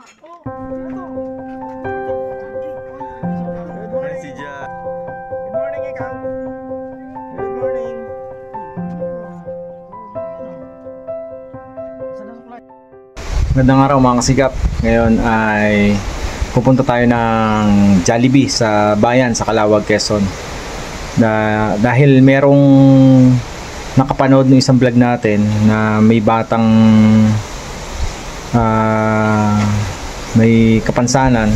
Magandang araw mga kasigap. Ngayon ay pupunta tayo ng Jollibee sa bayan sa Calawag, Quezon. Dahil merong nakapanood ng isang vlog natin na may batang may kapansanan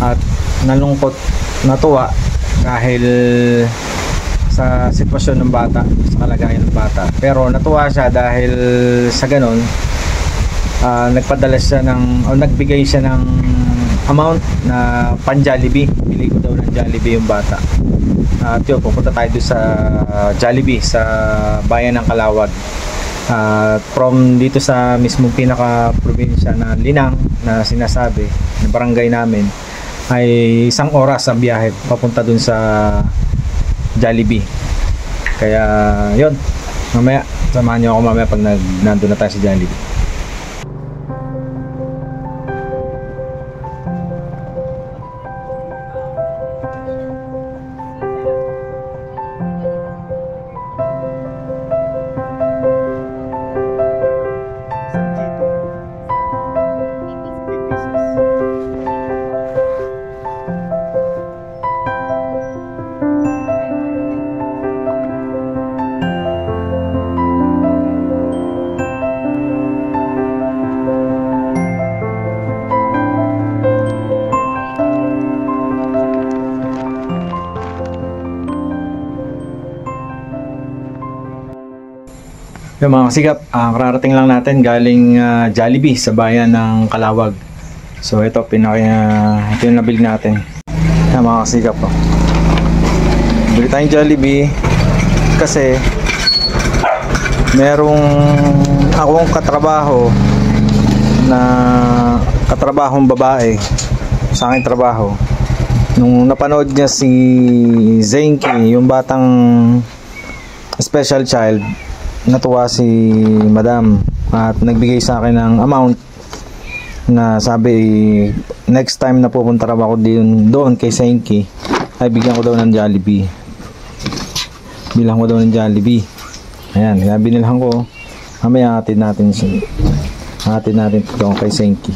at nalungkot, natuwa dahil sa sitwasyon ng bata, sa kalagayan ng bata. Pero natuwa siya dahil sa ganun nagpadala siya nagbigay siya ng amount na pan Jollibee. Bili ko daw ng Jollibee yung bata. At yun, pupunta tayo doon sa Jollibee sa bayan ng Calawag. From dito sa mismong pinaka-probinsya na Linang na sinasabi, na barangay namin, ay 1 oras ang biyahe papunta doon sa Jollibee. Kaya yun, mamaya, samahan nyo ako mamaya pag nandun na tayo sa Jollibee. Yung mga kasigap, kararating lang natin galing Jollibee sa bayan ng Calawag. So ito yung nabili natin. Yung mga kasigap, bili tayong Jollibee kasi merong akong katrabahong babae sa aking trabaho. Nung napanood niya si Zenki, yung batang special child, natuwa si madam at nagbigay sa akin ng amount na sabi next time na pupunta raw ako doon kay Senki ay bigyan ko daw ng Jollibee. Bilang ko daw ng Jollibee. Ayan, kaya binilhan ko. Mamaya hatid natin ito kay Senki.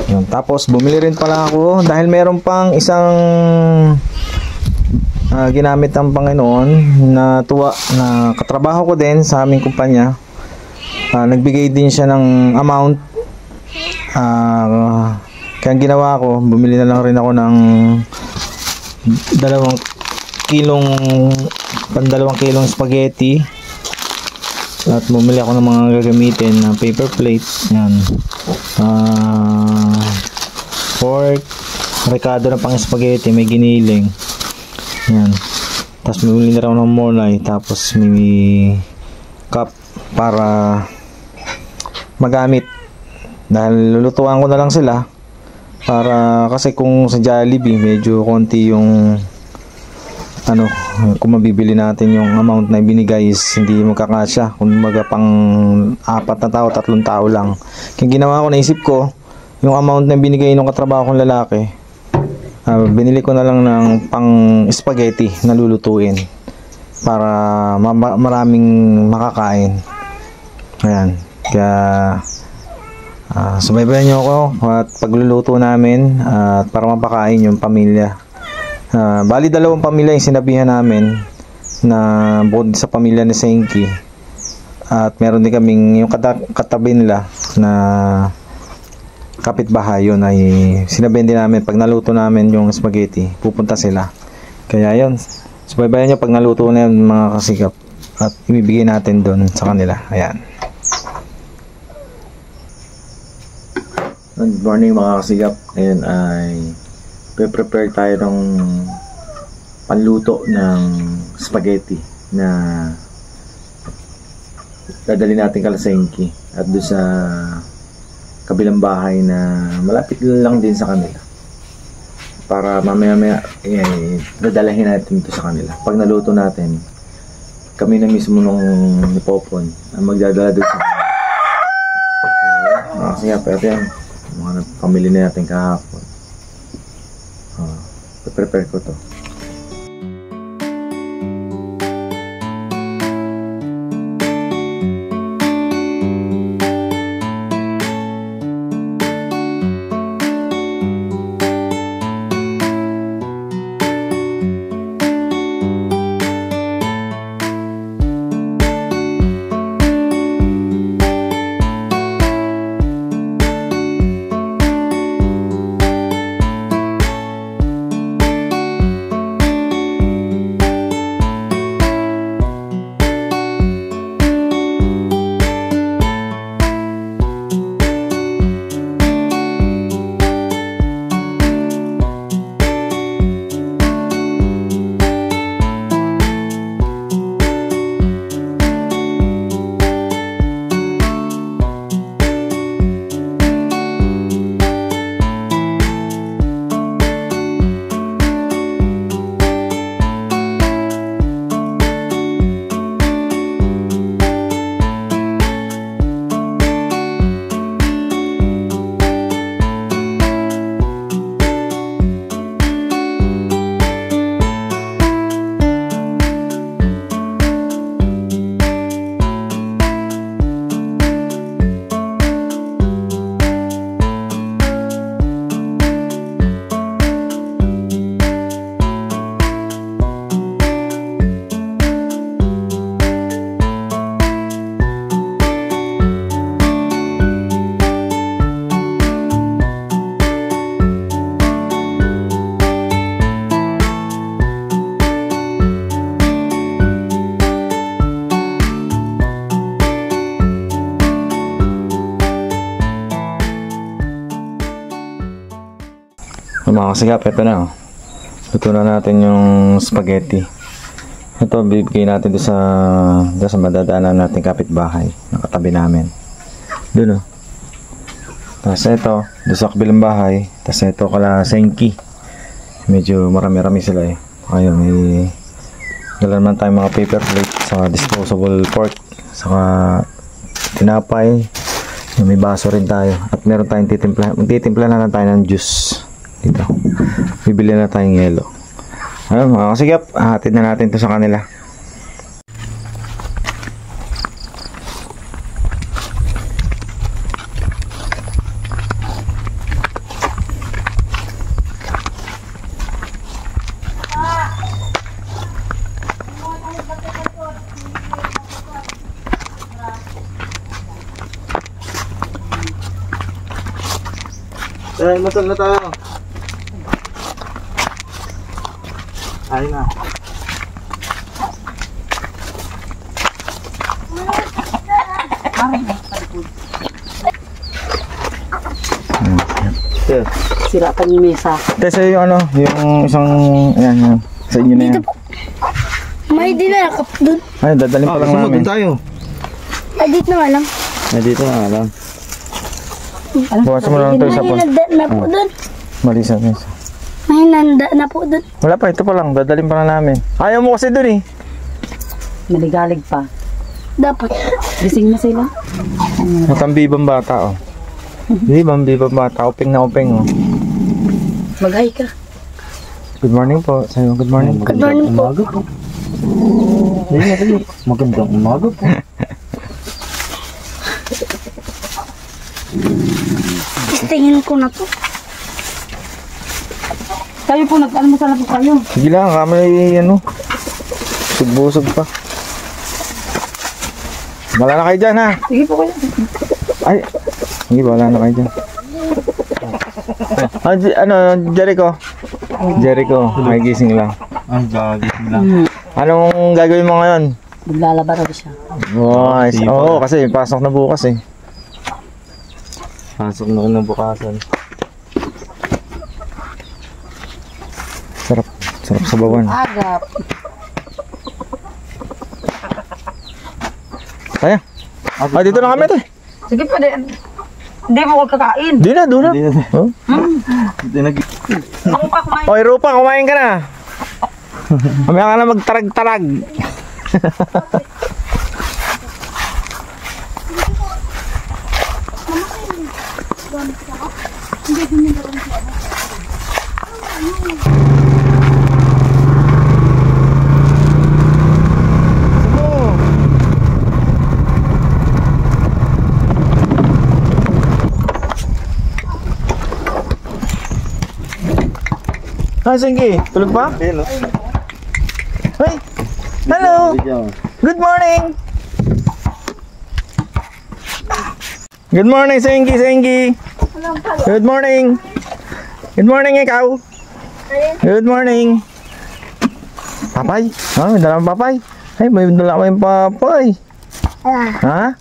Ayan, tapos bumili rin pala ako dahil meron pang isang ginamit ng Panginoon na tuwa na katrabaho ko din sa aming kumpanya. Nagbigay din siya ng amount. Kaya ang ginawa ko, bumili na lang rin ako ng 2 kilong spaghetti at bumili ako ng mga gagamitin na paper plate. Yan. Fork, rekado na pang spaghetti, may giniling. Yan. Tapos bumili na rin ako ng molay, tapos may cup para magamit dahil lulutuan ko na lang sila para kasi kung sa Jollibee medyo konti yung kung mabibili natin yung amount na binigay is hindi magkakasya, kung baga pang 4 na tao, 3 tao lang. Kaya ginawa ko, naisip ko yung amount na binigay ng katrabaho kong lalaki, binili ko na lang ng pang spaghetti na lulutuin para maraming makakain. Ayan, kaya subaybayan nyo ako at pagluluto namin at para mapakain yung pamilya. Bali 2 pamilya yung sinabihan namin na bukod sa pamilya ni Senki, at meron din kaming yung katabi nila na kapitbahay. Yun ay sinabihan din namin pag naluto namin yung spaghetti pupunta sila. Kaya yun, subaybayan nyo pag naluto na yun mga kasigap at ibibigay natin doon sa kanila. Ayan. Good morning mga kasigap. Ngayon ay prepare tayo ng panluto ng spaghetti na dadali natin kala Senki at doon sa kabilang bahay na malapit lang din sa kanila para mamaya dadalahin natin ito sa kanila. Pag naluto natin, kami na mismo nung ni Popon ang magdadala doon sa kanila. kasi nga, pero yan, mga pamili na natin kahapon. Prepare ko to. Mga kasigap, ito na. Luto na natin yung spaghetti. Ito, bibigay natin doon sa madadaanan natin kapitbahay. Nakatabi namin. Doon, oh. Tapos ito, doon sa kabilang bahay. Tapos ito kala Senki. Medyo marami-rami sila eh. Ayun, may dala naman tayong mga paper plate sa disposable fork. Saka tinapay. May baso rin tayo. At meron tayong titimpla. Magtitimpla na lang tayo ng juice. Dito. Bibili na tayong yelo. Ayun mga kasigap, hatid na natin to sa kanila. Dahil matol na tayo. Ayun na. Sira pa yung mesa. Kasi yung ano, yung isang, ayan, yung, sa inyo na yan. May dinakap dun. Ay, dadalhin pa lang namin. Tayo. Ay, dito na lang. Ay, dito na lang. Bukasan mo lang ito isa po. May nanda na po dun. Malisan. May nanda na po dun. Wala pa, ito pa lang. Dadalhin pa lang namin. Ayaw mo kasi dun eh. Naligalig pa. Dapat. Gising na sila. At ang bibang bata, oh. Bibang bata. Uping na uping, oh. Mag-hi ka. Good morning po. Sayo, good morning. Good morning po. Magandang umaga po. Tingin ko na to. Kayo po, nag-almusal na po kayo. Sige lang, kami ano. Busog pa. Wala na kayo dyan, ha? Sige po kayo. Ay, hindi, wala na kayo dyan. Ano, Jericho? Jericho, may gising lang. Ay, gagising lang. Anong gagawin mo ngayon? Maglalaba raw siya. Nice. Oo, kasi pasok na bukas eh. Pasok na ko ng bukasan. Sarap sa bawan. Agap. Kaya. Dito na kami to eh. Sige po, hindi mo huwag kakain. Di na, doon na. Hindi na. Oh? Hindi na. Ako pa kumain. Oy, Rupa, kumain ka na. Mamaya ka na magtarag-tarag. Hi, Singgi. Tulog pa? Hello. Hey! Hello! Good morning! Good morning, Singgi! Good morning! Good morning, ikaw! Good morning! Papay? May dala kang papay? Ay, may dala kang papay! Ha?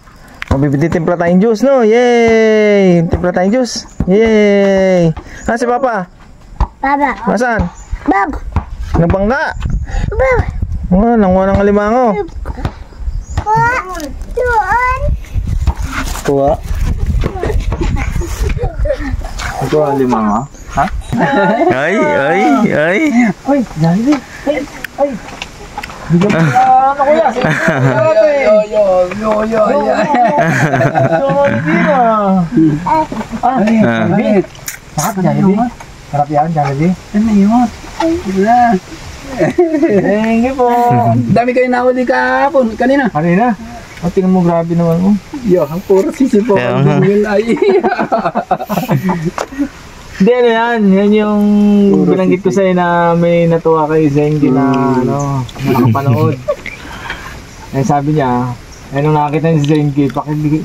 Mabibiti-timpla tayong juice, no? Yay! Timpla tayong juice! Yay! Si Papa? Baba. Nasaan? Bab. Nagbangka? Bab. Nanguha ng alimango. Doon. Kuha. Ito ang lima, ha? Ay! Ay, Jollibee! Ay! Bigyan mo na ano kuya? Jollibee na! Jollibee! Sarap Jollibee? Sarap yan, Jollibee? Ano yun? Wala. Thank you po! Dami kayo nahuli kahapon, kanina. Kanina? Tingnan mo, grabe naman mo. Yo, ang puro sisipo. Ang yun ay. Hindi, ano yan? Yan yung binanggit ko sa'yo na may natuwa kay Zengi na nakapanood. Eh sabi niya, nung nakakita niya si Zengi,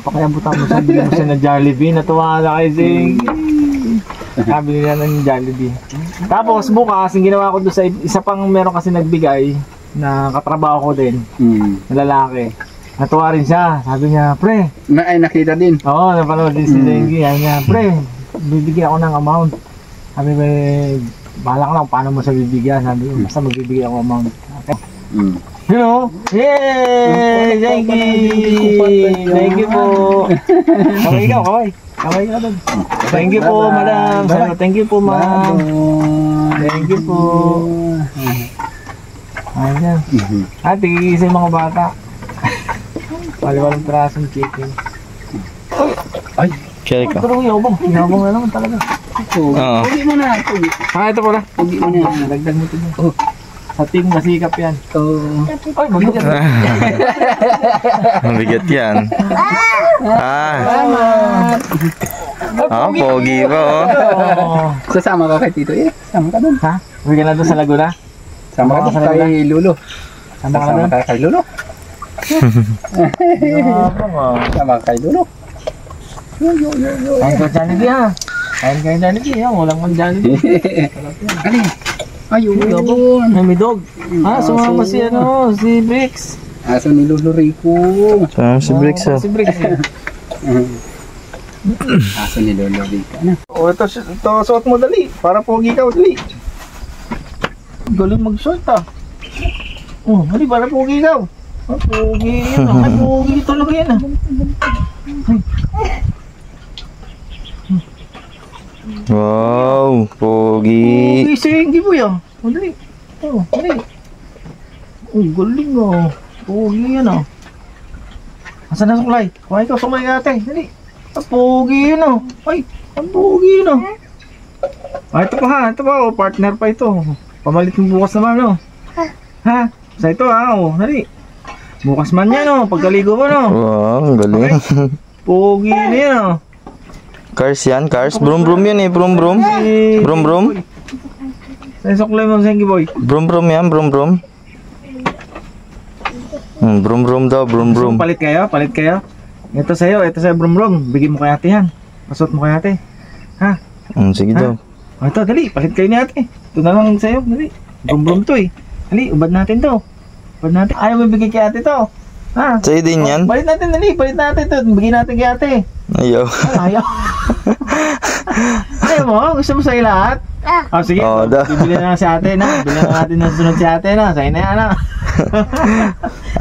pakiabutan mo siya, bigyan mo siya na Jollibee, natuwa na kay Zengi. Sabi niya ng Jollibee. Tapos bukas, yung ginawa ko doon sa isa pang meron kasi nagbigay na katrabaho ko din, na lalaki. Natuwa rin siya. Sabi niya, pre. Ay, nakita din. Oo, napanood din si Zengi. Sabi niya, pre, bibigyan ako ng amount. Sabi ko, bahala ka lang paano mo siya bibigyan. Sabi ko, basta magbibigay ako amount. Okay. You know? Yay! Zengi! Thank you po. Kaway ikaw, kaway. Kaway ka doon. Thank you po, madam. Thank you po, ma'am. Thank you po. Ayan. Tigigil sa mga bata. Wali-walang pirasong chicken. Ay. Cherry ka. Pero yabang na naman talaga. Pugi mo na. Ito pala. Pugi mo na. Nagdag mo ito. Sa team masikap yan. Ay, mabigat. Mabigat yan. Pogi pa Sasama ka kay Tito eh. Sama ka dun. Ha? Uwi ka na doon sa Laguna? Sama ka dun kay Lulo. Sama ka kay Lulo. Sama ka kay Lulo. Kain ka Jollibee ha. Kain ka Jollibee ha. Walang mang Jollibee. Alin? Ayun. May dog. Sumama si si Bricks. Aso ni Lolo Rico. Si Bricks Si Bricks. Aso ni Lolo Rico. Ito suot mo dali. Para pogi ka dali. Galing mag-short dali para pogi ka. Pogi yan Ay, pogi talaga yan Wow, pogi. Pogi Zengi po yan. Dali. Dali. Galing pogi yan Asan na suklay? Kuha ikaw suklay ate. Dali. Pogi yan Ay, ang pogi yan ito pa ito pa partner pa ito. Pamalit mo bukas naman Ha? Sa ito dali. Bukas man yan pagkaligo mo Wow, ang galing. Pogi na yan Cars yan, cars. Brum brum yan brum brum. Brum brum. Sa suklay mo Zengi boy. Brum brum yan, brum brum. Brum brum daw, brum brum. Palit kayo. Ito sa'yo brum brum. Bigyan mo kay ate yan. Pasot mo kay ate. Ha? Sige daw. Ito, dali. Palit kayo ni ate. Ito na lang sa'yo. Dali. Brum brum to Dali, ubad natin to. Ayaw mo bigay kay ate to. Ha? Sa'yo din yan? Palit natin, dali. Palit natin to. Bigyan natin kay ate. Ayaw. Ayaw. Ayaw mo? Gusto mo sa'yo lahat? Sige. Bibili na si ate na. Bibili na natin ng sunod si ate na. Sa'yo na yan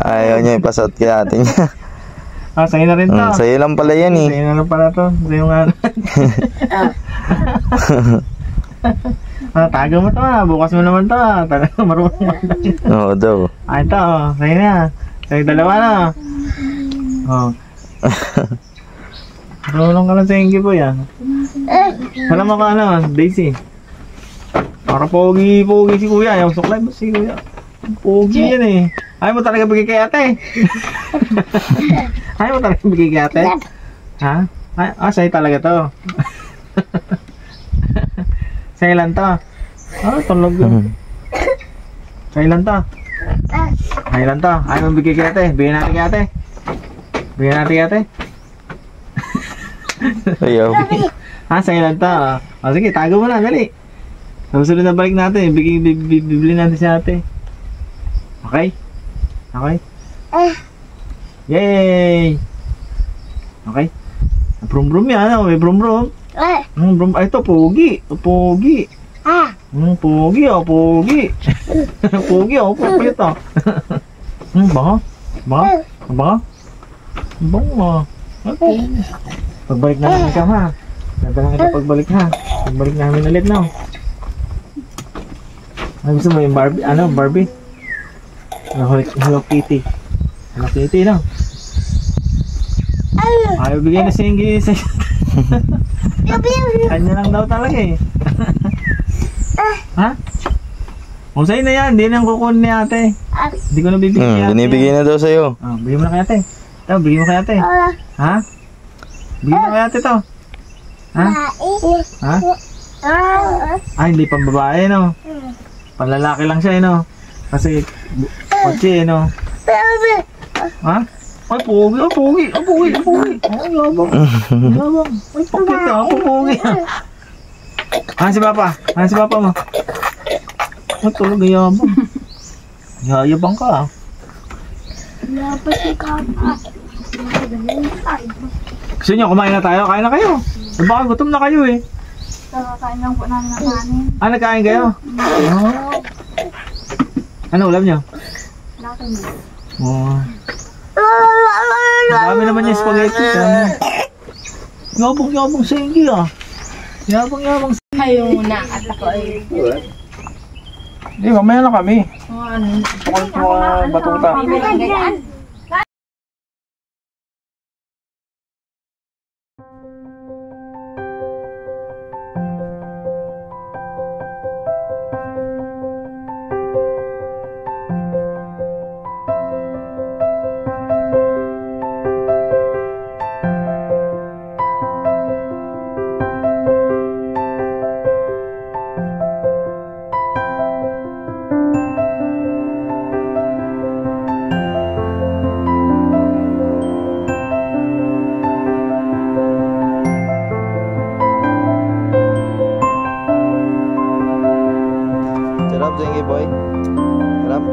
Ayaw niya ipasot kay ate niya. Sa'yo na rin to. Sa'yo lang pala yan Sa'yo na lang pala to. Sa'yo nga. Tago mo to bukas mo naman to talaga marunong mo. Oo daw. Ito sa'yo na. Sa'yo dalawa na. Marunong ka lang sa Zengi po yan. Alam mo ka ano, Daisy. Para pogi-pogi si kuya. Ayaw suklay mo si kuya. Pogi yan eh. Ayaw mo talaga bigay kay ate. Ayaw mo talaga bigay kay ate? Ha? Sa'yo talaga to. Sa'yo lang to. Tulog yun. Sa'yo lang to. Sa'yo lang to. Ayaw mo bigay kay ate. Bigyan natin kay ate. Bigyan natin kay ate. Ayaw. Sa'yo lang to. Sige, tago mo na. Dali. Sa susunod na balik natin. Bibili natin si ate. Okay? Okay? Yay! Okay? Brum-brum yan. May brum-brum. Brum. Ay, ito, pogi. Pogi. Pogi, pogi. Pogi, pogi ito. Baka? Baka? Baka? Baka? Pagbalik namin ikaw ha. Ganda lang kita pagbalik ha. Pagbalik namin ulit no. Ano gusto mo yung Barbie? Ano? Barbie? Hello Kitty. Hello Kitty no? Ayaw bigay na singi sa kanya lang daw talaga eh. Ha? O sa'yo na yan. Hindi nang kukunin ni ate. Hindi ko na bibigyan kay ate. Binibigay na daw sa'yo. Bigyan mo na kay ate. Ito, bigyan mo kay ate. Ha? Bigyan mo kay ate to. Ha? Ha? Hindi pang babae no. Panlalaki lang siya no. Kasi kotse no. Ha? Ay pogi, pogi, pogi, pogi. Ay yabang. Yabang. Ay pakit ka, pogi. Si papa? Si papa mo? Ay tulog yabang. Yabang ka. Yabang si Papa. Gusto nyo, kumain na tayo? Kain na kayo. Baka gutom na kayo eh. Nakakain lang po namin ng kanin. Nagkain kayo? Ano ulam nyo? Dami naman yung spaghetti. Yabang sa hindi ah. Yabang sa Kayo na at ako ay. Hindi, mamaya na kami. Ano? Batuta. Sarap, Zengi boy. Sarap.